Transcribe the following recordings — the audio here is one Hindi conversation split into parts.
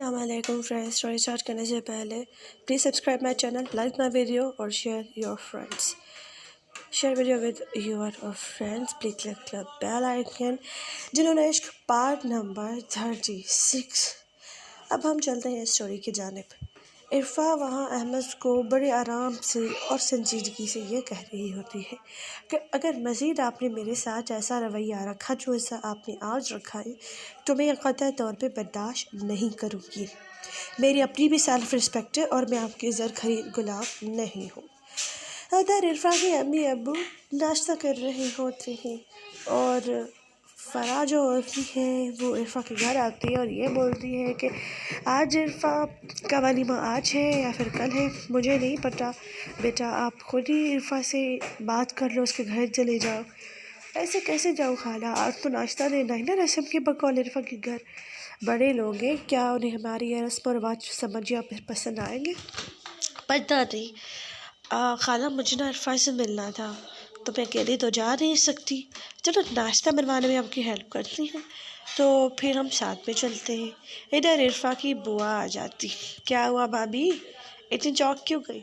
अस्सलामुअलैकुम फ्रेंड्स। स्टोरी स्टार्ट करने से पहले please subscribe my channel, like my video और share your friends. Share video with your friends, please click the bell icon. जिन्होंने इश्क पार्ट नंबर 36। अब हम चलते हैं स्टोरी की जानिब। इरफा वहाँ अहमद को बड़े आराम से और संजीदगी से ये कह रही होती है कि अगर मज़ीद आपने मेरे साथ ऐसा रवैया रखा जो ऐसा आपने आज रखा है तो मैं क़तई तौर पे बर्दाश्त नहीं करूँगी। मेरी अपनी भी सेल्फ़ रिस्पेक्ट है और मैं आपके ज़र खरीद गुलाम नहीं हूँ। उधर इरफा के अम्मी अब्बू नाश्ता कर रहे होते हैं और फ़रा जो होती है वो इरफा के घर आती है और ये बोलती है कि आज इरफा का वलीमा आज है या फिर कल है, मुझे नहीं पता। बेटा आप खुद ही इरफा से बात कर लो, उसके घर चले जाओ। ऐसे कैसे जाऊँ खाला, आज तो नाश्ता देना है ना रस्म के बकौल इरफा के घर। बड़े लोग हैं, क्या उन्हें हमारी ये रस्म और रिवाज समझ या फिर पसंद आएंगे, पता नहीं। खाला मुझे ना इरफा से मिलना था, तो मैं अकेली तो जा नहीं सकती। चलो नाश्ता बनवाने में आपकी हेल्प करती हूँ, तो फिर हम साथ में चलते हैं। इधर इरफा की बुआ आ जाती। क्या हुआ भाभी, इतनी चौंक क्यों गई?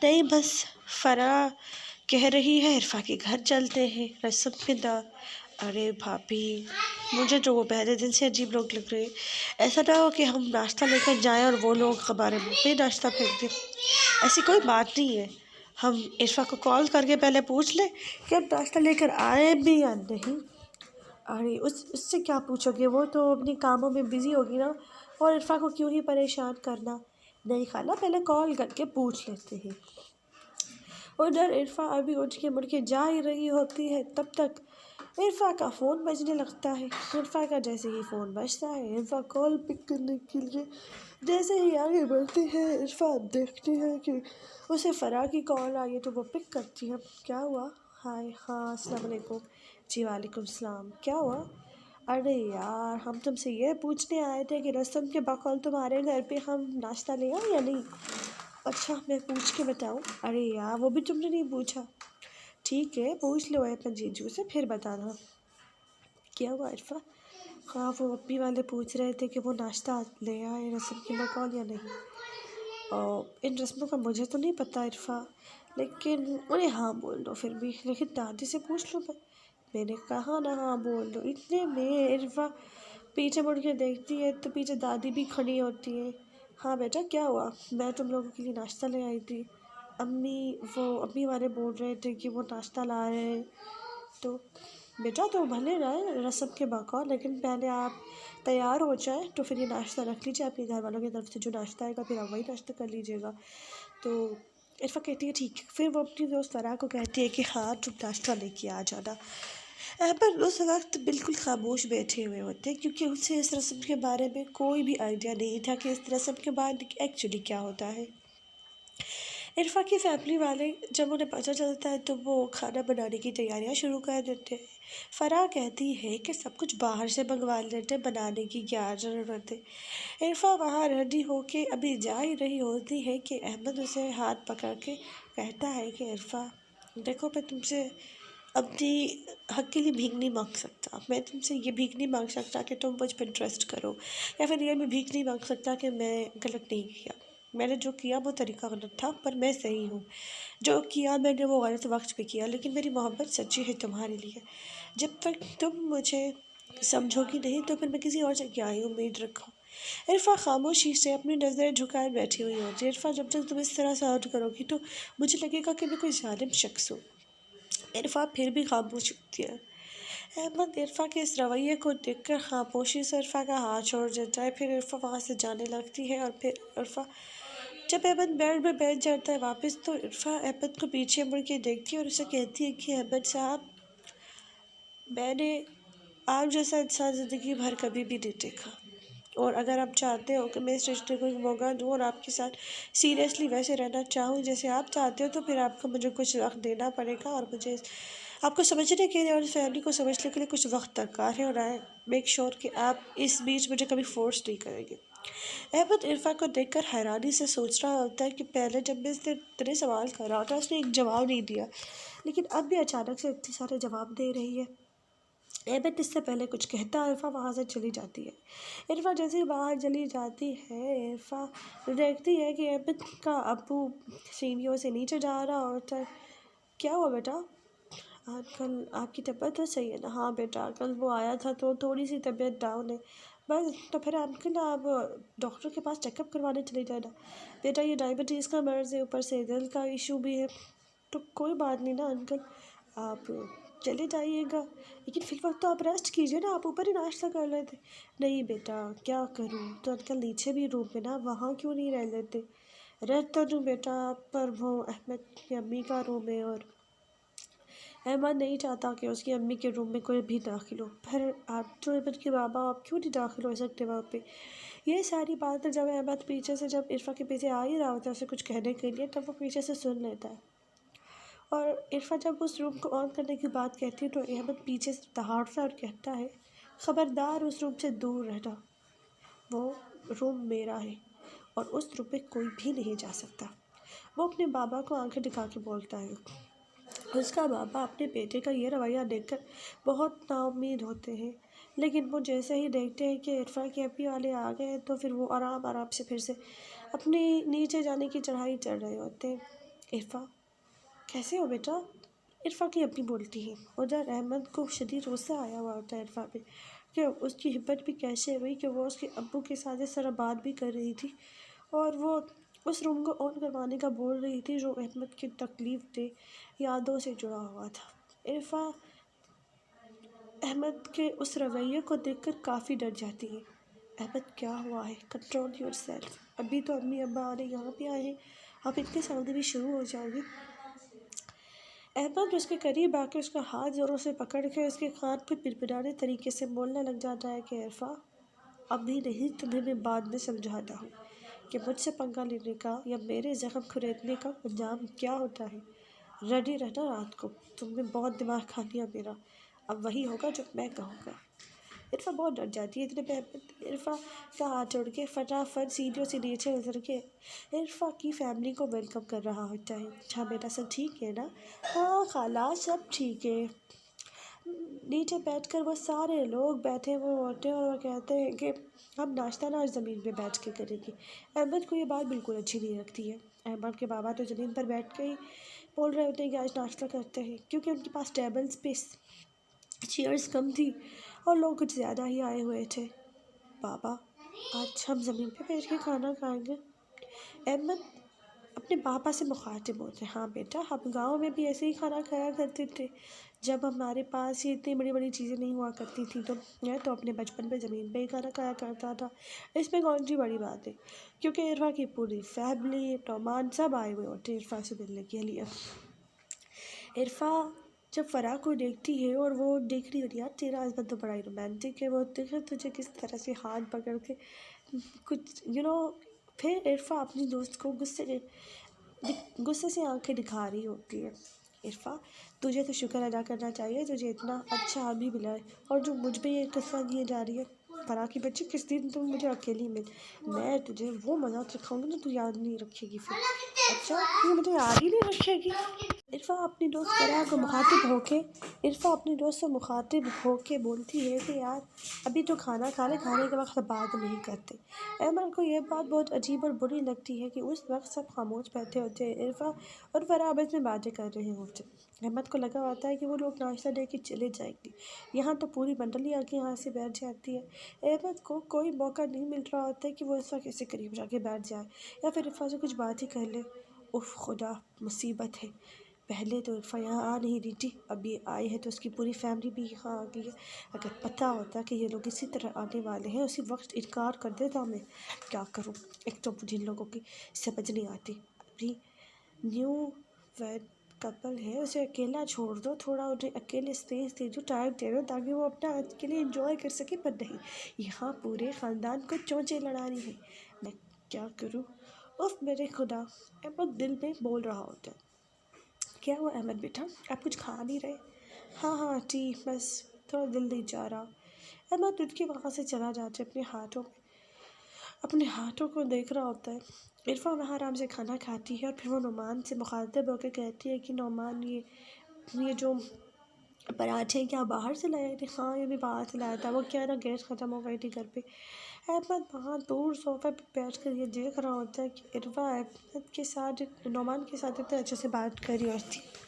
नहीं बस फ़रा कह रही है इरफा के घर चलते हैं रस्म के दा। अरे भाभी, मुझे तो वो पहले दिन से अजीब लोग लग रहे हैं। ऐसा ना हो कि हम नाश्ता लेकर जाएं और वो लोग हमारे मुँह पे नाश्ता फेंक दें। ऐसी कोई बात नहीं है, हम इरफा को कॉल करके पहले पूछ लें कि अब नाश्ता लेकर आए भी या नहीं। अरे उससे क्या पूछोगे, वो तो अपने कामों में बिज़ी होगी ना, और इरफा को क्यों ही परेशान करना। नहीं खाला, पहले कॉल करके पूछ लेते हैं। उधर इरफा अभी उठ के मुड़ के जा ही रही होती है, तब तक इरफा का फ़ोन बजने लगता है। इरफा का जैसे ही फ़ोन बजता है, इरफा कॉल पिक करने के लिए जैसे ही आगे बढ़ती है, इरफा देखती है कि उसे फ़रा की कॉल आई है, तो वो पिक करती है। क्या हुआ? हाय, हाँ अस्सलाम वालेकुम। जी वालेकुम सलाम। क्या हुआ? अरे यार, हम तुमसे ये पूछने आए थे कि रस्म के बकौल तुम्हारे घर पे हम नाश्ता ले आए या नहीं? अच्छा, मैं पूछ के बताऊँ? अरे यार, वो भी तुमने नहीं पूछा। ठीक है, पूछ लो अपने जीजू से, फिर बताना। क्या हुआ इरफा? हाँ, वो अप्पी वाले पूछ रहे थे कि वो नाश्ता ले आए रस्म के बकौल या नहीं। और इन रस्मों का मुझे तो नहीं पता इरफा, लेकिन उन्हें हाँ बोल दो फिर भी। लेकिन दादी से पूछ लो। मैंने कहा ना हाँ बोल दो। इतने में इरफा पीछे मुड़ के देखती है तो पीछे दादी भी खड़ी होती है। हाँ बेटा, क्या हुआ? मैं तुम लोगों के लिए नाश्ता ले आई थी। अम्मी वाले बोल रहे थे कि वो नाश्ता ला रहे हैं, तो बेटा तो भले रहे रस्म के बकौल, लेकिन पहले आप तैयार हो जाए तो फिर ये नाश्ता रख लीजिए। आपके घर वालों की तरफ से जो नाश्ता आएगा फिर आप वही नाश्ता कर लीजिएगा। तो इरफा कहती है ठीक है। फिर वो अपनी दोस्त फ़रा को कहती है कि हाँ तुम नाश्ता लेके आ जाना। पर उस वक्त बिल्कुल खामोश बैठे हुए होते, क्योंकि उसे इस रस्म के बारे में कोई भी आइडिया नहीं था कि इस रस्म के बाद एक्चुअली क्या होता है। इरफा की फैमिली वाले जब उन्हें पता चलता है तो वो खाना बनाने की तैयारियां शुरू कर देते हैं। फ़रा कहती है कि सब कुछ बाहर से मंगवा लेते, बनाने की क्या ज़रूरत है। इरफा वहाँ रेडी होके अभी जा ही रही होती है कि अहमद उसे हाथ पकड़ के कहता है कि इरफा देखो, मैं तुमसे अपनी हक के लिए भीख नहीं मांग सकता। मैं तुमसे ये भीख नहीं मांग सकता कि तुम मुझ पर ट्रस्ट करो, या फिर ये मैं भीख नहीं मांग सकता कि मैं गलत नहीं किया। मैंने जो किया वो तरीका गलत था, पर मैं सही हूँ। जो किया मैंने वो गलत वक्त पे किया, लेकिन मेरी मोहब्बत सच्ची है तुम्हारे लिए। जब तक तुम मुझे समझोगी नहीं तो फिर मैं किसी और से क्या ही उम्मीद रखूँ। इरफा खामोशी से अपनी नज़रें झुकाए बैठी हुई होती है। इरफा जब तक तुम इस तरह साउंड करोगी तो मुझे लगेगा कि मैं कोई जालिम शख्स हूँ। इरफा फिर भी खामोश होती है। अहमद इरफा के इस रवैये को देखकर खामोशी से इरफा का हाथ छोड़ देता है। फिर इरफा वहाँ से जाने लगती है और फिर इरफा जब अहमद बेड में बैठ जाता है वापस, तो इरफा अहमद को पीछे मुड़ के देखती है और उसे कहती है कि अहमद साहब, मैंने आप जैसा इंसान ज़िंदगी भर कभी भी नहीं देखा, और अगर आप चाहते हो कि मैं इस रिश्ते को एक मौका दूँ और आपके साथ सीरियसली वैसे रहना चाहूँ जैसे आप चाहते हो, तो फिर आपको मुझे कुछ वक्त देना पड़ेगा, और मुझे आपको समझने के लिए और फैमिली को समझने के लिए कुछ वक्त दरकार है, और आई मेक श्योर कि आप इस बीच मुझे कभी फोर्स नहीं करेंगे। अहमद इरफा को देखकर हैरानी से सोच रहा होता है कि पहले जब मैं इसने इतने सवाल कर रहा था उसने एक जवाब नहीं दिया, लेकिन अब भी अचानक से इतने सारे जवाब दे रही है। अहमद इससे पहले कुछ कहता इरफा वहाँ से चली जाती है। इरफा जैसे ही बाहर चली जाती है, इरफा देखती है कि अहमद का अब्बू सीढ़ियों से नीचे जा रहा होता है। क्या हुआ बेटा, आजकल आपकी तबीयत तो सही है ना? हाँ बेटा, कल वो आया था तो थोड़ी सी तबीयत डाउन है बस। तो फिर अंकल आप डॉक्टर के पास चेकअप करवाने चले जाना। बेटा ये डायबिटीज़ का मर्ज़ है, ऊपर से दिल का इशू भी है, तो कोई बात नहीं ना अंकल, आप चले जाइएगा, लेकिन फिर वक्त तो आप रेस्ट कीजिए ना, आप ऊपर ही नाश्ता कर लेते। नहीं बेटा क्या करूँ, तो अंकल नीचे भी रूम में ना, वहाँ क्यों नहीं रह लेते? रह तो दूँ बेटा, पर वो अहमद की अम्मी का रूम है और अहमद नहीं चाहता कि उसकी अम्मी के रूम में कोई भी दाखिल हो। फिर आप तो अहमद के बाबा, आप क्यों नहीं दाखिल हो सकते वहाँ पे? ये सारी बातें जब अहमद पीछे से, जब इरफा के पीछे आ ही रहा होता है उसे कुछ कहने के लिए, तब वो पीछे से सुन लेता है। और इरफा जब उस रूम को ऑन करने की बात कहती है तो अहमद पीछे से दहाड़ता और कहता है, ख़बरदार उस रूम से दूर रहना, वो रूम मेरा है और उस रूम में कोई भी नहीं जा सकता। वो अपने बाबा को आंखें दिखा के बोलता है। उसका बाबा अपने बेटे का ये रवैया देखकर बहुत नाउम्मीद होते हैं, लेकिन वो जैसे ही देखते हैं कि इरफा के अभी वाले आ गए तो फिर वो आराम आराम से फिर से अपनी नीचे जाने की चढ़ाई चढ़ रहे होते हैं। इरफा कैसे हो बेटा? इरफा की अम्मी बोलती है। उधर अहमद को शदीद गुस्सा आया हुआ होता है इरफा पे, कि उसकी हिम्मत भी कैसे हुई कि वो उसके अब्बू के साथ इस तरह बात भी कर रही थी, और वो उस रूम को ऑन करवाने का बोल रही थी जो अहमद की तकलीफ दे यादों से जुड़ा हुआ था। इरफा अहमद के उस रवैये को देखकर काफ़ी डर जाती है। अहमद क्या हुआ है? कंट्रोल योर सेल्फ, अभी तो अम्मी अब्बा आ रहे यहाँ पे आए हैं, आप इनके सामने भी शुरू हो जाओगे। अहमद उसके करीब आके उसका हाथ ज़ोरों से पकड़ के उसके कान पर पिरपिराने तरीके से बोलने लग जाता है कि इरफा, अभी नहीं, तुम्हें मैं बाद में समझाता हूँ कि मुझसे पंगा लेने का या मेरे ज़ख्म खुरेदने का अंजाम क्या होता है। रेडी रहना रात को, तुमने बहुत दिमाग खा लिया मेरा, अब वही होगा जो मैं कहूँगा। इरफा बहुत डर जाती है। इतने में इरफा का हाथ उड़ के फटाफट सीढ़ियों से नीचे उतर के इरफा की फैमिली को वेलकम कर रहा होता है। अच्छा बेटा सब ठीक है ना? हाँ खाला सब ठीक है। नीचे बैठकर वो सारे लोग बैठे हुए होते हैं और वो कहते हैं कि हम नाश्ता ना आज ज़मीन पे बैठ के करेंगे। अहमद को ये बात बिल्कुल अच्छी नहीं लगती है। अहमद के बाबा तो ज़मीन पर बैठ के ही बोल रहे होते हैं कि आज नाश्ता करते हैं, क्योंकि उनके पास टेबल स्पेस चेयर्स कम थी और लोग कुछ ज़्यादा ही आए हुए थे। पापा आज हम ज़मीन पे बैठ के खाना खाएंगे। अहमद अपने पापा से मुखातिब होते हैं। हाँ बेटा, हम गांव में भी ऐसे ही खाना खाया करते थे, जब हमारे पास ये इतनी बड़ी बड़ी चीज़ें नहीं हुआ करती थी, तो मैं तो अपने बचपन में ज़मीन पे ही खाना खाया करता था। इसमें कौन सी बड़ी बात है, क्योंकि इरफा की पूरी फैमिली टोमान सब आए हुए होते इरफा से मिलने के लिए। इरफा जब फ़राह को देखती है और वो देख रही होती है, यार तेरा हस्बैंड तो बड़ा ही रोमांटिक है, वो देख तुझे किस तरह से हाथ पकड़ के कुछ फिर इरफा अपनी दोस्त को गुस्से से आंखें दिखा रही होती है। इरफा तुझे तो शुक्र अदा करना चाहिए, तुझे इतना अच्छा अभी मिला है, और जो मुझ पे ये किस्सा किए जा रही है। फराह की बच्ची किस दिन तुम मुझे अकेली मिल, मैं तुझे वो मज़ा सिखाऊंगी ना, तू याद नहीं रखेगी फिर। अच्छा तू मुझे याद ही नहीं रखेगी? इरफा अपनी दोस्त फराह को मुखातिब होके बोलती है कि यार अभी तो खाना खाने के वक्त बात नहीं करते। अहमद को यह बात बहुत अजीब और बुरी लगती है कि उस वक्त सब खामोश बैठे होते हैं, इरफा और फराह आपस में बातें कर रहे होते। अहमद को लगा होता है कि वो लोग नाश्ता दे के चले जाएंगे, यहाँ तो पूरी मंडली आके यहाँ से बैठ जाती है। अहमद को कोई मौका नहीं मिल रहा होता है कि वो इरफा किसी करीब जाके बैठ जाए या फिर इरफा से कुछ बात ही कर ले। उफ खुदा, मुसीबत है, पहले तो इरफा यहाँ आ नहीं रही थी, अब ये आए हैं तो उसकी पूरी फैमिली भी यहाँ आ गई है। अगर पता होता कि ये लोग इसी तरह आने वाले हैं, उसी वक्त इनकार कर देता मैं। क्या करूँ, एक तो मुझे इन लोगों की समझ नहीं आती। अभी न्यू वैड कपल है, उसे अकेला छोड़ दो, थोड़ा उन्हें अकेले स्पेस दे दो, टाइम दे दो, ताकि वो अपना अकेले इंजॉय कर सके, पर नहीं, यहाँ पूरे ख़ानदान को चोंचे लड़ानी है। मैं क्या करूँ? उफ मेरे खुदा, अहमद दिल में बोल रहा होता है। क्या हुआ अहमद बेटा, आप कुछ खा नहीं रहे? हाँ हाँ ठीक, बस थोड़ा दिल नहीं जा रहा। अहमद उठ के वहाँ से चला जाता है, अपने हाथों को देख रहा होता है। इरफा वहाँ आराम से खाना खाती है और फिर वो नुमान से मुखातिब होकर कहती है कि नुमान, ये जो पराठे क्या बाहर से लाए थे? हाँ, ये भी बाहर से लाया था। वो क्या है ना, गैस ख़त्म हो गई थी घर पे। अहमद वहाँ दूर सोफ़े पे बैठ कर ये देख रहा होता है कि इरफा अहमद के साथ, नोमान के साथ इतने अच्छे से बात कर रही होती है।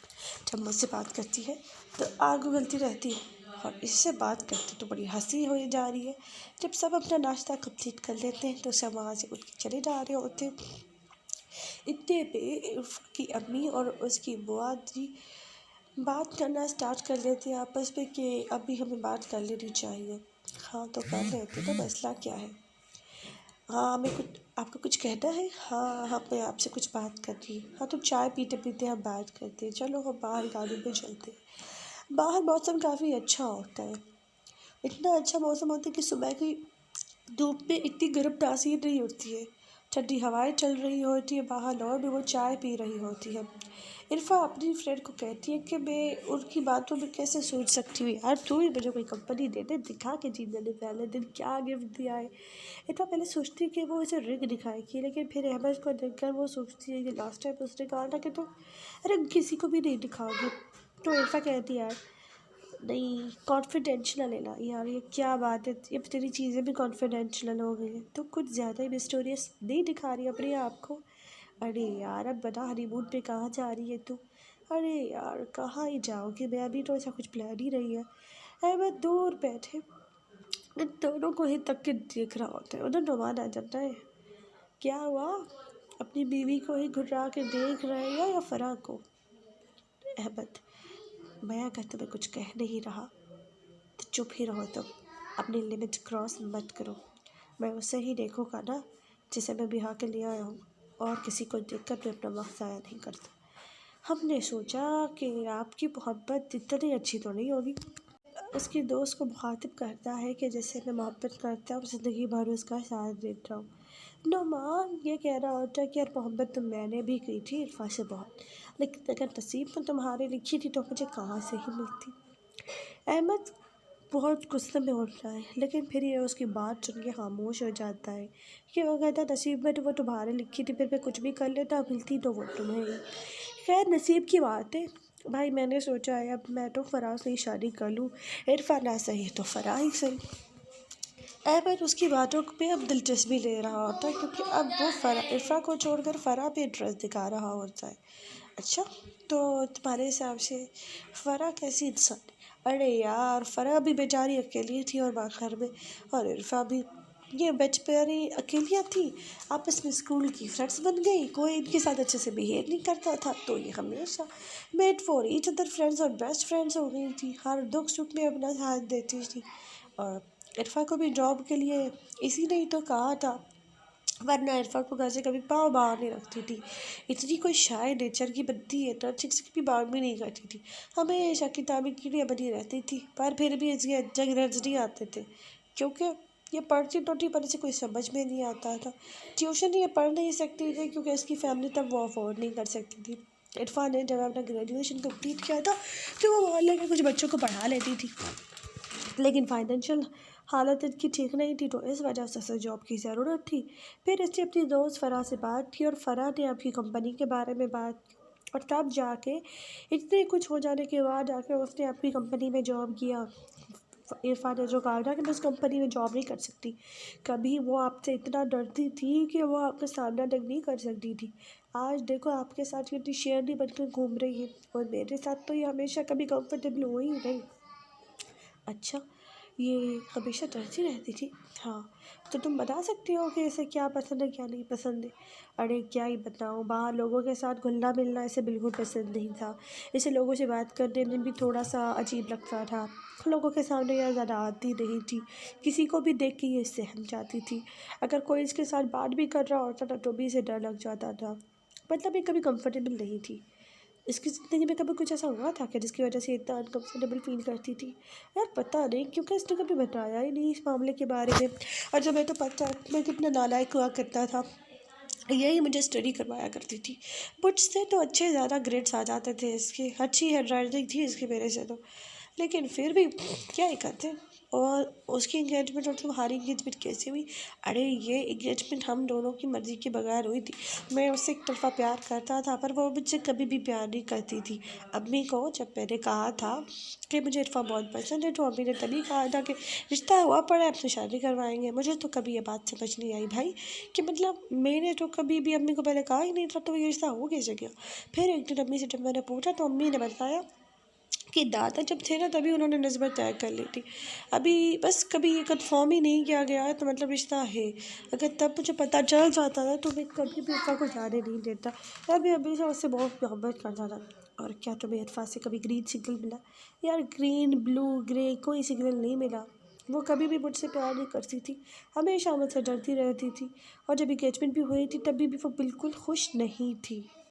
जब मुझसे बात करती है तो आग उगलती रहती है, और इससे बात करते तो बड़ी हंसी हो जा रही है। जब सब अपना नाश्ता कंप्लीट कर लेते हैं तो सब वहाँ से उठ के चले जा रहे होते हैं। इतने पे इरफा की अम्मी और उसकी बुआ जी बात करना स्टार्ट कर लेती है आपस में कि अभी हमें बात कर लेनी चाहिए। हाँ तो कर लेते, तो मसला क्या है? हाँ, हमें कुछ, आपको कुछ कहना है? हाँ, हमें आपसे कुछ बात करनी है। हाँ तो चाय पीते पीते हम बात करते हैं, चलो हम बाहर गार्डन पे चलते हैं। बाहर मौसम काफ़ी अच्छा होता है। इतना अच्छा मौसम होता है कि सुबह की धूप में इतनी गर्म तासीर नहीं होती है। ठंडी हवाएं चल रही होती है बाहर, और भी वो चाय पी रही होती है। इरफा अपनी फ्रेंड को कहती है कि मैं उनकी बातों में कैसे सोच सकती हूँ यार, तू ही मुझे कोई कंपनी दे दे, दिखा के जीने ने पहले दिन क्या गिफ्ट दिया है। इतना पहले सोचती है कि वो इसे रिंग दिखाएगी, लेकिन फिर अहमद को देखकर वो सोचती है कि लास्ट टाइम उसने कहा था कि तो रिंग किसी को भी नहीं दिखाओगी। तो इरफा कहती है यार नहीं, कॉन्फिडेंशियल है ना यार, ये क्या बात है, ये तेरी चीज़ें भी कॉन्फिडेंशियल हो गई हैं, तो कुछ ज़्यादा ही मिस्टीरियस नहीं दिखा रही अपने आप को। अरे यार अब बता, हनीमून पे कहाँ जा रही है तू? अरे यार कहाँ ही जाओगी, मैं अभी तो ऐसा कुछ प्लान ही नहीं है। अहमद दूर बैठे इन दोनों को ही तक के देख रहा होता है। उन्हें नुमान आ जाता है, क्या हुआ? अपनी बीवी को ही घुरा के देख रहे हैं या फराह को? अहमद, मैं अगर तुम्हें कुछ कह नहीं रहा तो चुप ही रहो, तुम अपनी लिमिट क्रॉस मत करो। मैं उसे ही देखूँगा ना जिसे मैं ब्याह के लिए आया हूँ, और किसी को देखकर मैं अपना वक्त ज़ाया नहीं करता। हमने सोचा कि आपकी मोहब्बत इतनी अच्छी तो नहीं होगी। उसकी दोस्त को मुखातिब करता है कि जैसे मैं मोहब्बत करता हूँ, ज़िंदगी भर उसका साथ देता हूँ। नुमान ये कह रहा होता है कि यार मोहब्बत तो मैंने भी की थी इरफा से बहुत, लेकिन अगर नसीब में तुम्हारे लिखी थी तो मुझे कहाँ से ही मिलती। अहमद बहुत गुस्से में होता है, लेकिन फिर ये उसकी बात सुन के खामोश हो जाता है कि वो कहता है नसीब में तो वो तुम्हारे लिखी थी, फिर मैं कुछ भी कर लेता, मिलती तो वो तुम्हें ही। खैर नसीब की बात है भाई, मैंने सोचा है अब मैं तो फराह से ही शादी कर लूँ, इरफा ना सही तो फराह ही सही। अहमद उसकी बातों पे अब दिलचस्पी ले रहा होता है, क्योंकि अब वो इरफा को छोड़कर फराह पे इंटरेस्ट दिखा रहा होता है। अच्छा, तो तुम्हारे हिसाब से फ़रा कैसी इंसान है? अरे यार फ़रा भी बेचारी अकेली थी और घर में, और इरफा भी, ये बेचारी अकेलियाँ थी, आपस में स्कूल की फ्रेंड्स बन गई, कोई इनके साथ अच्छे से बिहेव नहीं करता था, तो ये हमेशा made for each other friends और बेस्ट फ्रेंड्स हो गई थी, हर दुख सुख में अपना साथ देती थी। और इरफा को भी जॉब के लिए इसी ने ही तो कहा था, वरना इरफा को घर से कभी पाँव बाहर नहीं रखती थी। इतनी कोई शाय नेचर की बनती है तो अच्छी से भी बात भी नहीं करती थी, हमेशा किताबी कीड़े बनी रहती थी, पर फिर भी इसके अच्छे ग्रेड्स नहीं आते थे, क्योंकि ये पढ़ती तो थी पर इसे कोई समझ में नहीं आता था। ट्यूशन ये पढ़ नहीं सकती थी क्योंकि इसकी फैमिली तब वो अफोर्ड नहीं कर सकती थी। इरफा ने जब अपना ग्रेजुएशन कंप्लीट किया था तो वो मोहल्ले के कुछ बच्चों को पढ़ा लेती थी, लेकिन फाइनेंशियल हालत इनकी ठीक नहीं थी, तो इस वजह से उसे जॉब की ज़रूरत थी। फिर इसने अपनी दोस्त फ़राह से बात की और फ़राह ने आपकी कंपनी के बारे में बात की, और तब जाके इतने कुछ हो जाने के बाद जाके उसने अपनी कंपनी में जॉब किया। इरफा ने जो कहा था कि मैं उस कंपनी में जॉब नहीं कर सकती, कभी वो आपसे इतना डरती थी कि वो आपका सामना तक नहीं कर सकती थी। आज देखो आपके साथ कितनी शेरनी बनकर घूम रही है, और मेरे साथ तो ये हमेशा कभी कंफर्टेबल हो ही नहीं। अच्छा, ये हमेशा डरती रहती थी? हाँ, तो तुम बता सकती हो कि इसे क्या पसंद है क्या नहीं पसंद है? अरे क्या ही बताऊँ, बाहर लोगों के साथ घुलना मिलना इसे बिल्कुल पसंद नहीं था। इसे लोगों से बात करने में भी थोड़ा सा अजीब लगता था, लोगों के सामने यह ज़्यादा आती नहीं थी, किसी को भी देख के ये सहम जाती थी। अगर कोई इसके साथ बात भी कर रहा होता था तो भी इसे डर लग जाता था, मतलब ये कभी कंफर्टेबल नहीं थी। इसकी ज़िंदगी में कभी कुछ ऐसा हुआ था क्या जिसकी वजह से इतना अनकम्फर्टेबल फ़ील करती थी? यार पता नहीं, क्योंकि इसने कभी बताया ही नहीं इस मामले के बारे में, और जब मैं तो पता मैं कितना नालायक हुआ करता था, यही मुझे स्टडी करवाया करती थी। मुझसे तो अच्छे ज़्यादा ग्रेड्स आ जाते थे इसके, अच्छी हैंड राइटिंग थी इसकी मेरे से तो, लेकिन फिर भी क्या ही करते। और उसकी इंगेजमेंट और तुम्हारी इंगेजमेंट कैसे हुई? अरे ये इंगेजमेंट हम दोनों की मर्ज़ी के बगैर हुई थी। मैं उससे एक तरफ़ा प्यार करता था पर वो मुझसे कभी भी प्यार नहीं करती थी। अम्मी को जब मैंने कहा था कि मुझे इरफ़ान बहुत पसंद है तो अम्मी ने तभी कहा था कि रिश्ता हुआ पड़ा है, अब तो शादी करवाएंगे। मुझे तो कभी ये बात समझ नहीं आई भाई कि मतलब मैंने तो कभी भी अम्मी को पहले कहा ही नहीं था, तो ये रिश्ता हो कैसे गया? फिर एक दिन अम्मी से जब मैंने पूछा तो अम्मी ने बताया कि दादा जब थे ना तभी उन्होंने निस्बत तय कर ली थी। अभी बस कभी ये कन्फर्म ही नहीं किया गया है तो मतलब रिश्ता है। अगर तब मुझे पता चल जाता था तो मैं कभी भी इरफ़ा को जाने नहीं देता। मैं भी हमेशा उससे बहुत मोहब्बत करता था। और क्या तुम्हें इरफ़ा से कभी ग्रीन सिग्नल मिला? यार ग्रीन, ब्लू, ग्रे कोई सिग्नल नहीं मिला। वो कभी भी मुझसे प्यार नहीं करती थी, हमेशा मुझसे डरती रहती थी। और जब एंगेजमेंट भी हुई थी तभी भी वो बिल्कुल खुश नहीं थी।